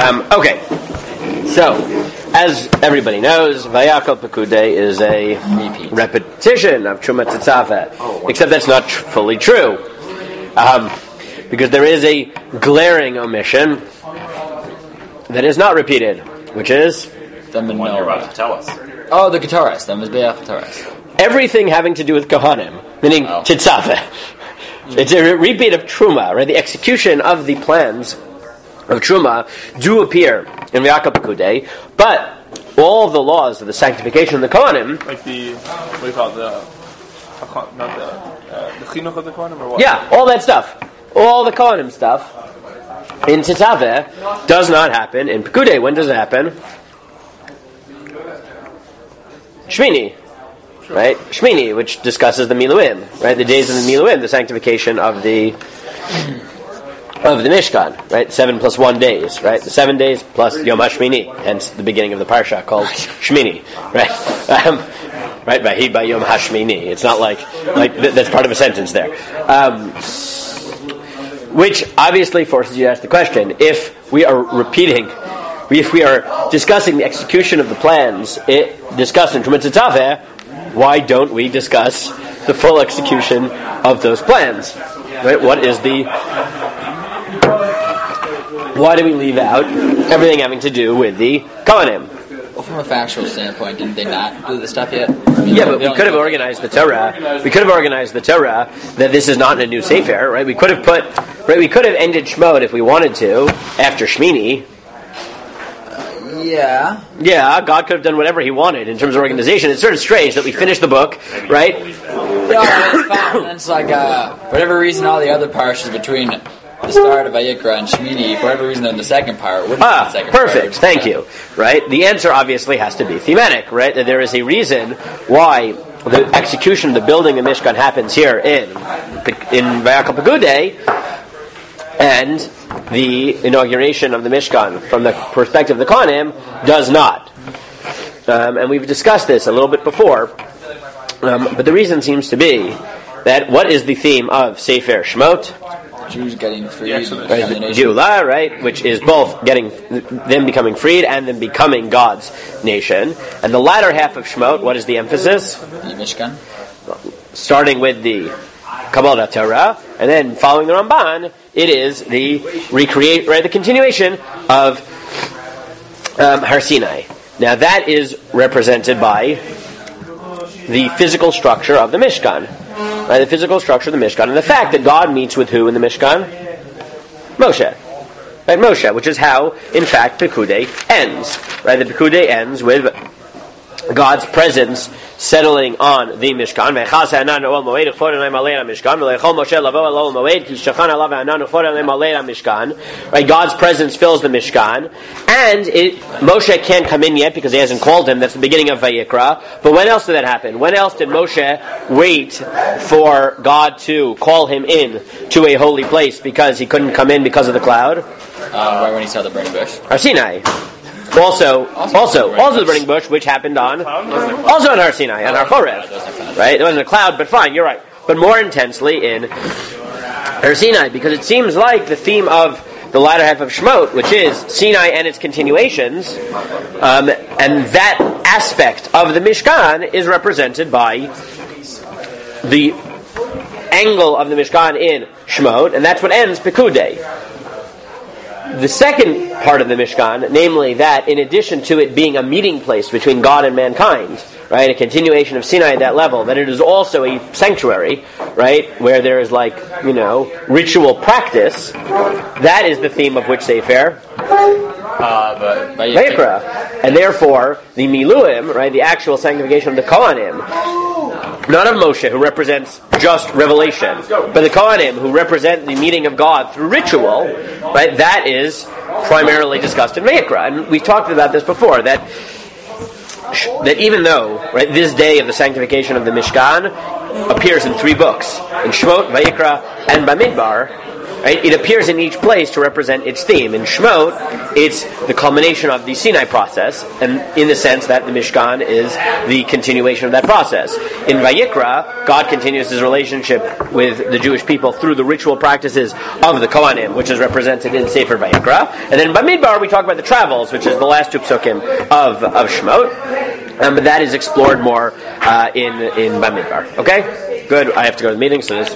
Okay, so as everybody knows, Vayakal Pekudei is a repetition of Truma Tetzaveh, except that's not fully true, because there is a glaring omission that is not repeated, which is the one you're about to tell us. Oh, the Ketoras, the Mizbeach Ketoras. Everything having to do with Kohanim, meaning Tetzaveh. It's a repeat of Truma, right? The execution of the plans of Truma do appear in Vayakal Pekudei, but all of the laws of the sanctification of the Kohanim, like the, what do you call it, the chinuch of the Kohanim, or what? Yeah, all that stuff, all the Kohanim stuff in Tetzaveh does not happen in Pekudei. When does it happen? Shmini, right? Shmini, which discusses the Miluim, right? The days of the Miluim, the sanctification of the Mishkan, right? 7 plus 1 days, right? The 7 days plus Yom HaShmini, hence the beginning of the parsha called Shmini, right? Right, by Yom HaShmini. It's not like that's part of a sentence there. Which obviously forces you to ask the question, if we are discussing the execution of the plans discussed in Truma Tetzaveh, why don't we discuss the full execution of those plans? Right? Why do we leave out everything having to do with the Kohanim? Well, from a factual standpoint, didn't they not do the stuff yet? But we could have organized the Torah. We could have organized the Torah that this is not in a new Sefer, right? We could have we could have ended Shmot if we wanted to after Shmini. Yeah, God could have done whatever He wanted in terms of organization. It's sort of strange that we finished the book, right? No, it's fine. And it's like, for whatever reason, all the other parshas between the start of Vayikra and Shmini, for whatever reason, in the second part wouldn't be the second perfect. part. Thank you. Right? The answer obviously has to be thematic, right? That there is a reason why the execution of the building of Mishkan happens here in Vayakal Pekudei, and the inauguration of the Mishkan from the perspective of the Kohanim does not. And we've discussed this a little bit before, but the reason seems to be that what is the theme of Sefer Shmot? Jews getting freed. Geula, right? Which is both them becoming freed and them becoming God's nation. And the latter half of Shmot, what is the emphasis? The Mishkan. Starting with the Kabbalah Torah, and then following the Ramban, it is the the continuation of Har Sinai. Now that is represented by the physical structure of the Mishkan. Right, the physical structure of the Mishkan, and the fact that God meets with who in the Mishkan? Moshe. Right, Moshe, which is how, in fact, Pekudei ends. Right, the Pekudei ends with God's presence settling on the Mishkan. Right, God's presence fills the Mishkan, and Moshe can't come in yet because he hasn't called him. That's the beginning of Vayikra. But when else did that happen? When else did Moshe wait for God to call him in to a holy place because he couldn't come in because of the cloud? Right when he saw the burning bush. Har Sinai. Also the burning bush, which happened also on Har Sinai, on Har Chorev, right? It wasn't a cloud, but fine, you're right. But more intensely in Har Sinai, because it seems like the theme of the latter half of Shmot, which is Sinai and its continuations, and that aspect of the Mishkan is represented by the angle of the Mishkan in Shmot, and that's what ends Pekudei. The second part of the Mishkan, namely that in addition to it being a meeting place between God and mankind, right, a continuation of Sinai at that level, that it is also a sanctuary, right, where there is ritual practice. That is the theme of which Sefer? Vayikra. And therefore, the Miluim, right, the actual sanctification of the Kohanim, not of Moshe, who represents just revelation, but the Kohanim, who represent the meeting of God through ritual, right, that is primarily discussed in Vayikra. And we've talked about this before, that even though, right, this day of the sanctification of the Mishkan appears in 3 books, in Shmot, Vayikra, and Bamidbar, Right? It appears in each place to represent its theme. In Shemot, it's the culmination of the Sinai process, and in the sense that the Mishkan is the continuation of that process. In Vayikra, God continues his relationship with the Jewish people through the ritual practices of the Kohanim, which is represented in Sefer Vayikra. And then in Bamidbar, we talk about the travels, which is the last two psukim of Shemot. But that is explored more in Bamidbar. Okay? Good. I have to go to the meeting, so this